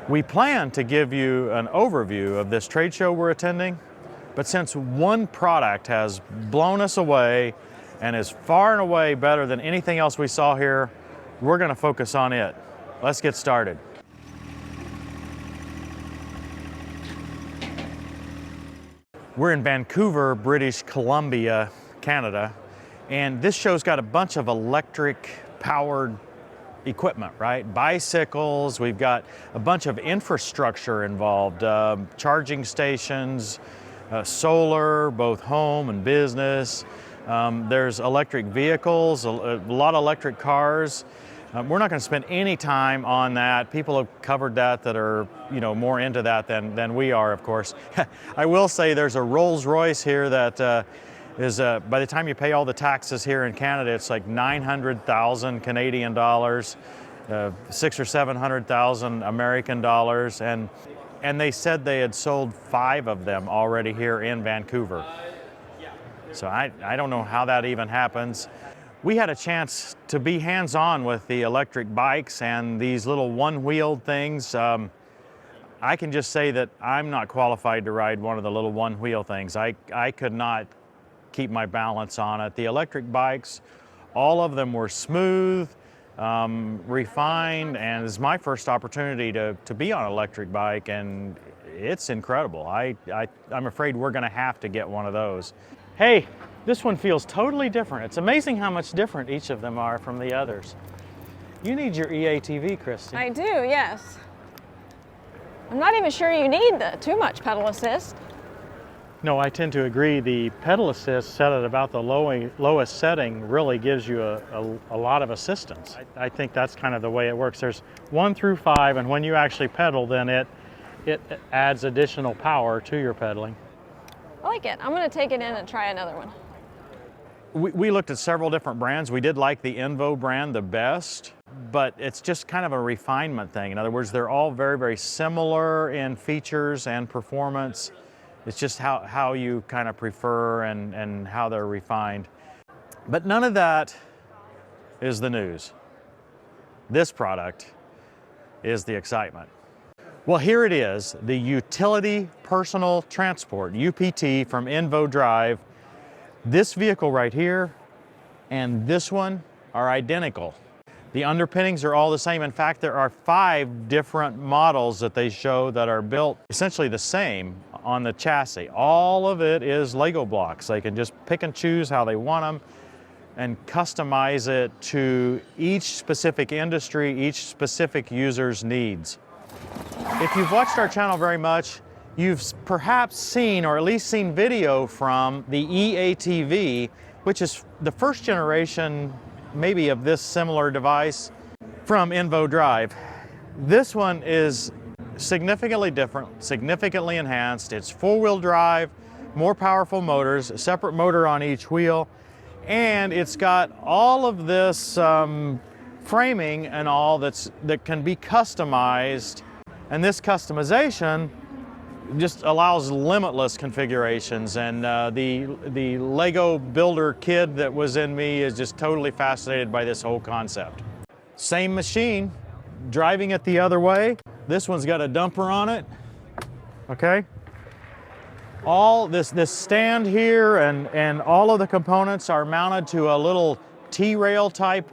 We plan to give you an overview of this trade show we're attending, but since one product has blown us away and is far and away better than anything else we saw here, we're going to focus on it. Let's get started. We're in Vancouver, British Columbia, Canada, and this show's got a bunch of electric powered equipment, right? Bicycles, we've got a bunch of infrastructure involved, charging stations, solar, both home and business. There's electric vehicles, a lot of electric cars. We're not going to spend any time on that. People have covered that are, more into that than we are, of course. I will say there's a Rolls-Royce here that is, by the time you pay all the taxes here in Canada, it's like 900,000 Canadian dollars, 600,000 or 700,000 American dollars, and they said they had sold 5 of them already here in Vancouver. So I don't know how that even happens. We had a chance to be hands-on with the electric bikes and these little one-wheeled things. I can just say that I'm not qualified to ride one of the little one-wheel things. I could not keep my balance on it. The electric bikes, all of them were smooth, refined, and it's my first opportunity to be on an electric bike, and it's incredible. I'm afraid we're gonna have to get one of those. Hey, this one feels totally different. It's amazing how much different each of them are from the others. You need your eATV, Christy. I do, yes. I'm not even sure you need too much pedal assist. No, I tend to agree. The pedal assist set at about the lowest setting really gives you a lot of assistance. I think that's kind of the way it works. There's 1 through 5, and when you actually pedal, then it adds additional power to your pedaling. I like it. I'm going to take it in and try another one. We looked at several different brands. We did like the ENVO brand the best, but it's just kind of a refinement thing. In other words, they're all very, very similar in features and performance. It's just how you kind of prefer and how they're refined. But none of that is the news. This product is the excitement. Well, here it is, the Utility Personal Transport, UPT, from ENVO Drive. This vehicle right here and this one are identical. The underpinnings are all the same. In fact, there are 5 different models that they show that are built essentially the same on the chassis. All of it is Lego blocks. They can just pick and choose how they want them and customize it to each specific industry, each specific user's needs. If you've watched our channel very much, you've perhaps seen, or at least seen video from the eATV, which is the first generation maybe of this similar device from ENVO Drive. This one is significantly different, significantly enhanced. It's 4-wheel drive, more powerful motors, a separate motor on each wheel, and it's got all of this framing and all that can be customized. And this customization just allows limitless configurations, and the Lego builder kid that was in me is just totally fascinated by this whole concept. Same machine, driving it the other way. This one's got a dumper on it, okay? All this stand here and all of the components are mounted to a little T-rail type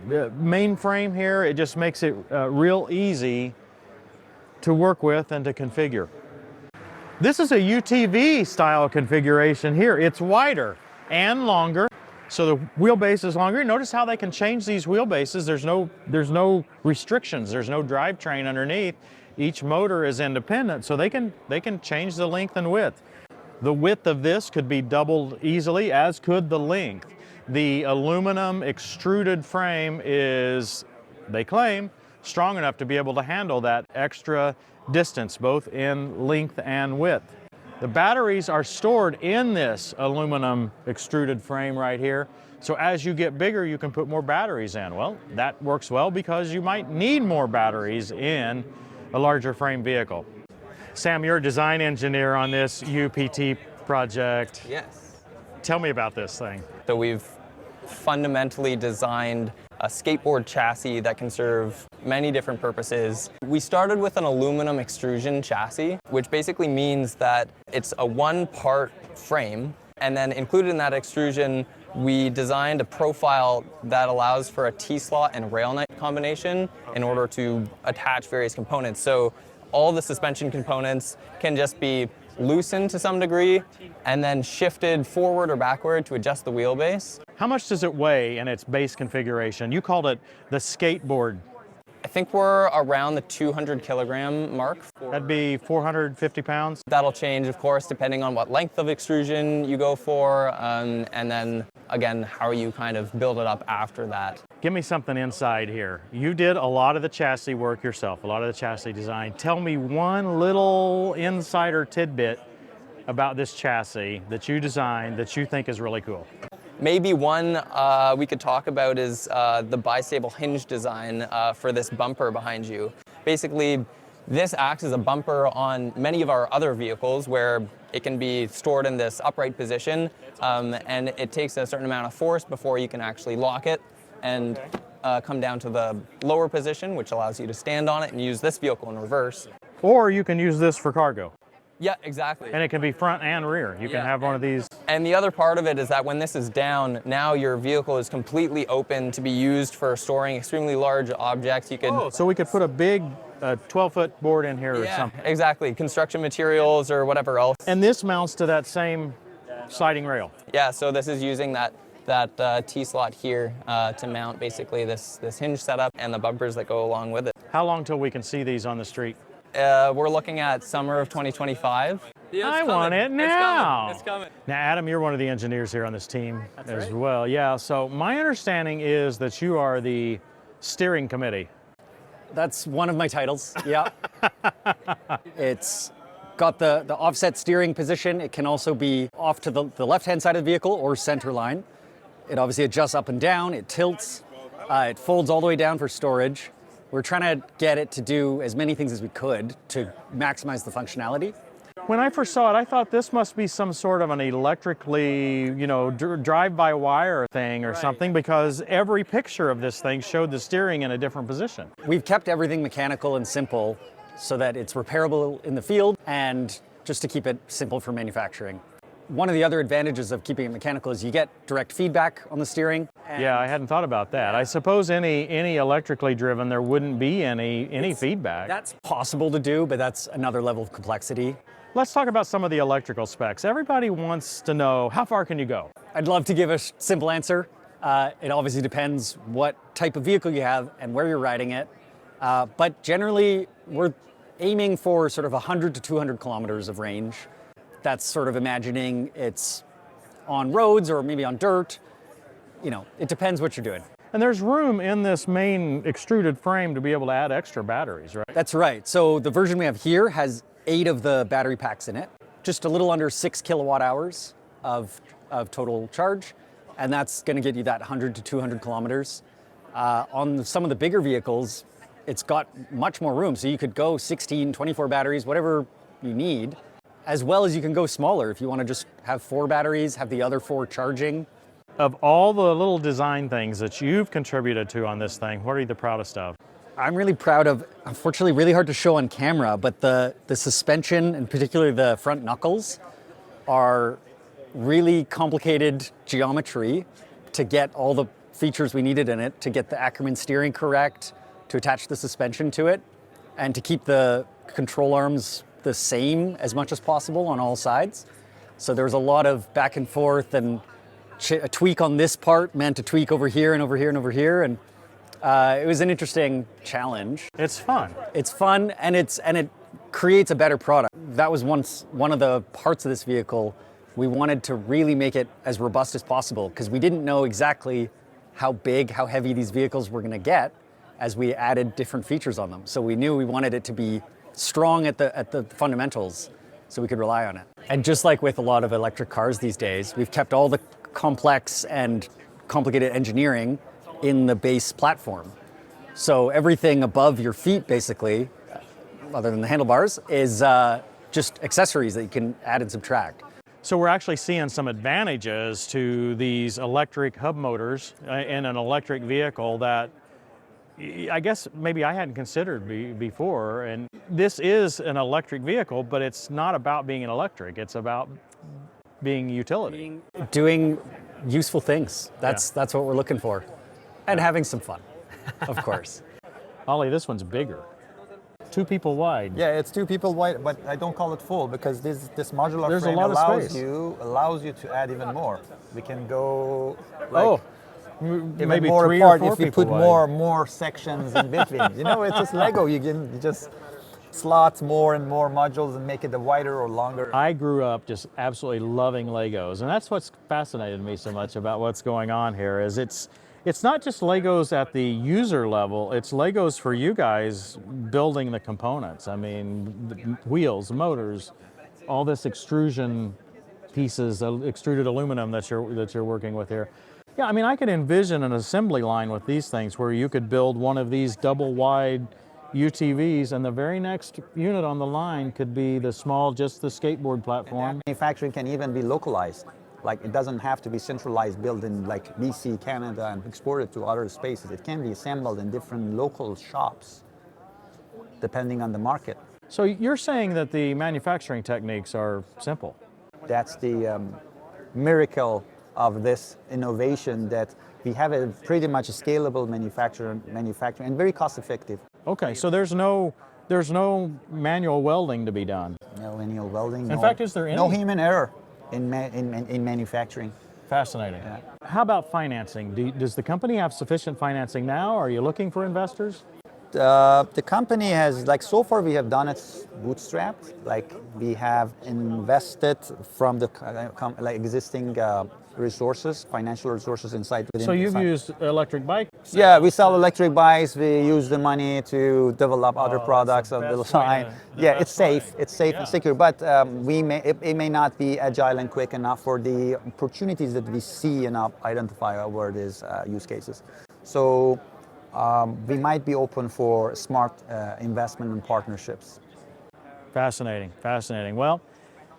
mainframe here. It just makes it real easy to work with and to configure. This is a UTV style configuration here. It's wider and longer, so the wheelbase is longer. Notice how they can change these wheelbases. There's no restrictions. There's no drivetrain underneath. Each motor is independent, so they can change the length and width. The width of this could be doubled easily, as could the length. The aluminum extruded frame is, they claim, strong enough to be able to handle that extra distance, both in length and width. The batteries are stored in this aluminum extruded frame right here. So as you get bigger, you can put more batteries in. Well, that works well because you might need more batteries in a larger frame vehicle. Sam, you're a design engineer on this UPT project. Yes. Tell me about this thing. So we've fundamentally designed a skateboard chassis that can serve many different purposes. We started with an aluminum extrusion chassis, which basically means that it's a one-part frame, and then included in that extrusion, we designed a profile that allows for a T-slot and rail nut combination in order to attach various components. So all the suspension components can just be loosened to some degree and then shifted forward or backward to adjust the wheelbase. How much does it weigh in its base configuration? You called it the skateboard. I think we're around the 200 kilogram mark. That'd be 450 pounds? That'll change, of course, depending on what length of extrusion you go for, and then, again, how you kind of build it up after that. Give me something inside here. You did a lot of the chassis work yourself, a lot of the chassis design. Tell me one little insider tidbit about this chassis that you designed that you think is really cool. Maybe one we could talk about is the bistable hinge design for this bumper behind you. Basically, this acts as a bumper on many of our other vehicles where it can be stored in this upright position, and it takes a certain amount of force before you can actually lock it and come down to the lower position, which allows you to stand on it and use this vehicle in reverse. Or you can use this for cargo. Yeah, exactly. And it can be front and rear. You can have one of these. And the other part of it is that when this is down, now your vehicle is completely open to be used for storing extremely large objects. You could. So we could put a big 12-foot board in here or something. Exactly. Construction materials or whatever else. And this mounts to that same sliding rail. Yeah, so this is using that T-slot here to mount basically this hinge setup and the bumpers that go along with it. How long till we can see these on the street? We're looking at summer of 2025. Yeah, I want it now. It's coming. Now, Adam, you're one of the engineers here on this team as well. Yeah, so my understanding is that you are the steering committee. That's one of my titles, yeah. It's got the offset steering position. It can also be off to the left-hand side of the vehicle or center line. It obviously adjusts up and down, it tilts, it folds all the way down for storage. We're trying to get it to do as many things as we could to maximize the functionality. When I first saw it, I thought this must be some sort of an electrically, drive-by-wire thing or something, because every picture of this thing showed the steering in a different position. We've kept everything mechanical and simple so that it's repairable in the field and just to keep it simple for manufacturing. One of the other advantages of keeping it mechanical is you get direct feedback on the steering. Yeah, I hadn't thought about that. I suppose any electrically driven, there wouldn't be any feedback. That's possible to do, but that's another level of complexity. Let's talk about some of the electrical specs. Everybody wants to know, how far can you go? I'd love to give a simple answer. It obviously depends what type of vehicle you have and where you're riding it. But generally, we're aiming for sort of 100 to 200 kilometers of range. That's sort of imagining it's on roads or maybe on dirt. It depends what you're doing. And there's room in this main extruded frame to be able to add extra batteries, right? That's right. So the version we have here has 8 of the battery packs in it, just a little under 6 kilowatt hours of total charge. And that's going to get you that 100 to 200 kilometers. On some of the bigger vehicles, it's got much more room. So you could go 16, 24 batteries, whatever you need, as well as you can go smaller if you want to just have 4 batteries, have the other 4 charging. Of all the little design things that you've contributed to on this thing, what are you the proudest of? I'm really proud of, unfortunately really hard to show on camera, but the suspension and particularly the front knuckles are really complicated geometry to get all the features we needed in it, to get the Ackerman steering correct, to attach the suspension to it, and to keep the control arms the same as much as possible on all sides. So there's a lot of back and forth, and a tweak on this part meant a tweak over here and over here and over here, and it was an interesting challenge. It's fun. It's fun, and it creates a better product. That was once one of the parts of this vehicle. We wanted to really make it as robust as possible because we didn't know exactly how big, how heavy these vehicles were going to get as we added different features on them. So we knew we wanted it to be strong at the fundamentals so we could rely on it. And just like with a lot of electric cars these days, we've kept all the complex and complicated engineering in the base platform. So everything above your feet, basically, other than the handlebars, is just accessories that you can add and subtract. So we're actually seeing some advantages to these electric hub motors in an electric vehicle that I guess maybe I hadn't considered before, and this is an electric vehicle, but it's not about being an electric. It's about being utility. Doing useful things. That's what we're looking for. And having some fun, of course. Ollie, this one's bigger. 2 people wide. Yeah, it's 2 people wide, but I don't call it full because this modular There's a frame lot of allows space. you to add even more. We can go like Oh, even maybe more 3 apart or 4 if we people put wide. more sections in between. You know, it's just Lego. You just slots more and more modules and make it wider or longer. I grew up just absolutely loving Legos, and that's what's fascinated me so much about what's going on here. Is it's not just Legos at the user level, it's Legos for you guys building the components. I mean, the wheels, motors, all this extrusion pieces, extruded aluminum that you're working with here. Yeah, I mean, I could envision an assembly line with these things where you could build one of these double wide UTVs, and the very next unit on the line could be the small, just the skateboard platform. Manufacturing can even be localized. Like it doesn't have to be centralized, built in like BC, Canada, and exported to other spaces. It can be assembled in different local shops, depending on the market. So you're saying that the manufacturing techniques are simple. That's the miracle of this innovation, that we have a pretty much scalable manufacturing and very cost effective. Okay, so there's no manual welding to be done. No manual welding. In fact, is there any? No human error in manufacturing. Fascinating. How about financing? Does the company have sufficient financing now? Are you looking for investors? The company has, like, so far we have done it bootstrapped. Like we have invested from the existing resources, financial resources inside. So you've used electric bikes? Yeah, we sell electric bikes. We use the money to develop other products of the line. Yeah, it's safe. It's safe and secure, but it may not be agile and quick enough for the opportunities that we see and identify over these use cases. So we might be open for smart investment and partnerships. Fascinating, fascinating. Well,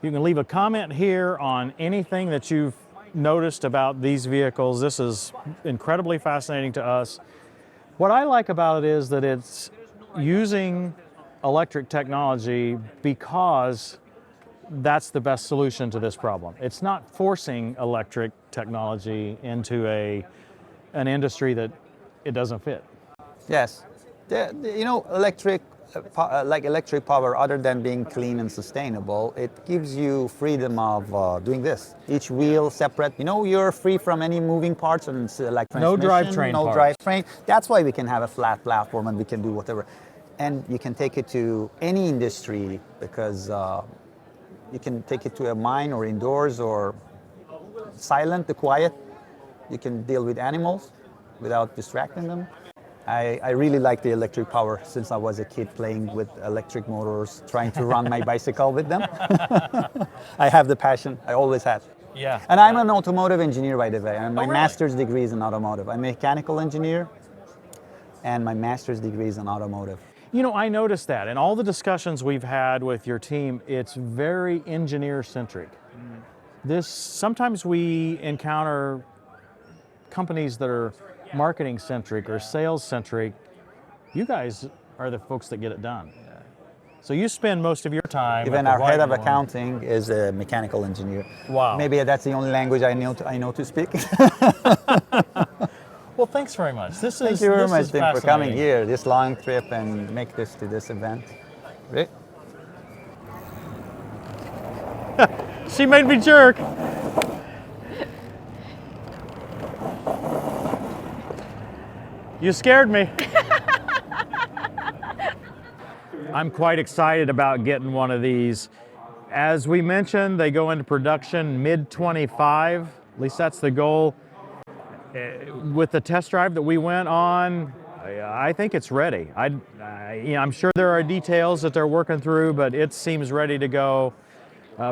you can leave a comment here on anything that you've noticed about these vehicles. This is incredibly fascinating to us. What I like about it is that it's using electric technology because that's the best solution to this problem. It's not forcing electric technology into an industry that it doesn't fit. Yes, electric power, other than being clean and sustainable, it gives you freedom of doing this. Each wheel separate. You're free from any moving parts and like No drivetrain no parts. drivetrain. That's why we can have a flat platform and we can do whatever, and you can take it to any industry because you can take it to a mine or indoors or silent, the quiet. You can deal with animals without distracting them. I really like the electric power since I was a kid, playing with electric motors, trying to run my bicycle with them. I have the passion, I always had. Yeah. And I'm an automotive engineer, by the way. And my really? master's degree is in automotive. I'm a mechanical engineer, and my master's degree is in automotive. I noticed that in all the discussions we've had with your team, it's very engineer-centric. Sometimes we encounter companies that are marketing-centric or sales-centric. You guys are the folks that get it done. So you spend most of your time. Even our head of accounting is a mechanical engineer. Wow. Maybe that's the only language I know to speak. Well, thanks very much. Thank you very much, Tim, for coming here, this long trip, and make this to this event. Great. She made me jerk. You scared me. I'm quite excited about getting one of these. As we mentioned, they go into production mid-25. At least that's the goal. With the test drive that we went on, I think it's ready. I'm sure there are details that they're working through, but it seems ready to go.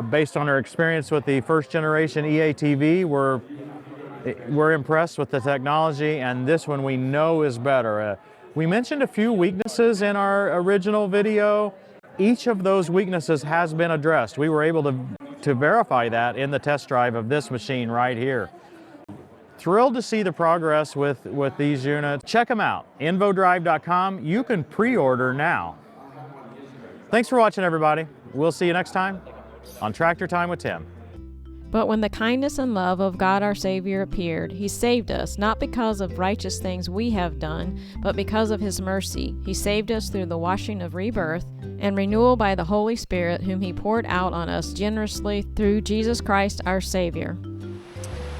Based on our experience with the first generation eATV, we're impressed with the technology, and this one we know is better. We mentioned a few weaknesses in our original video. Each of those weaknesses has been addressed. We were able to verify that in the test drive of this machine right here. thrilled to see the progress with these units. Check them out, envodrive.com. You can pre-order now. Thanks for watching, everybody. We'll see you next time on Tractor Time with Tim. But when the kindness and love of God our Savior appeared, He saved us, not because of righteous things we have done, but because of His mercy. He saved us through the washing of rebirth and renewal by the Holy Spirit, whom He poured out on us generously through Jesus Christ our Savior.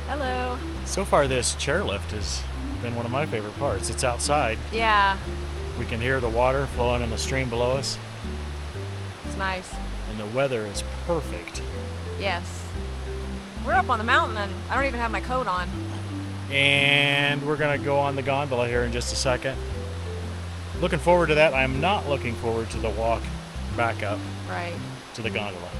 Hello. So far, this chairlift has been one of my favorite parts. It's outside. Yeah, We can hear the water flowing in the stream below us, it's nice. and the weather is perfect. Yes. We're up on the mountain and I don't even have my coat on. And we're gonna go on the gondola here in just a second. Looking forward to that. I'm not looking forward to the walk back up Right. to the gondola.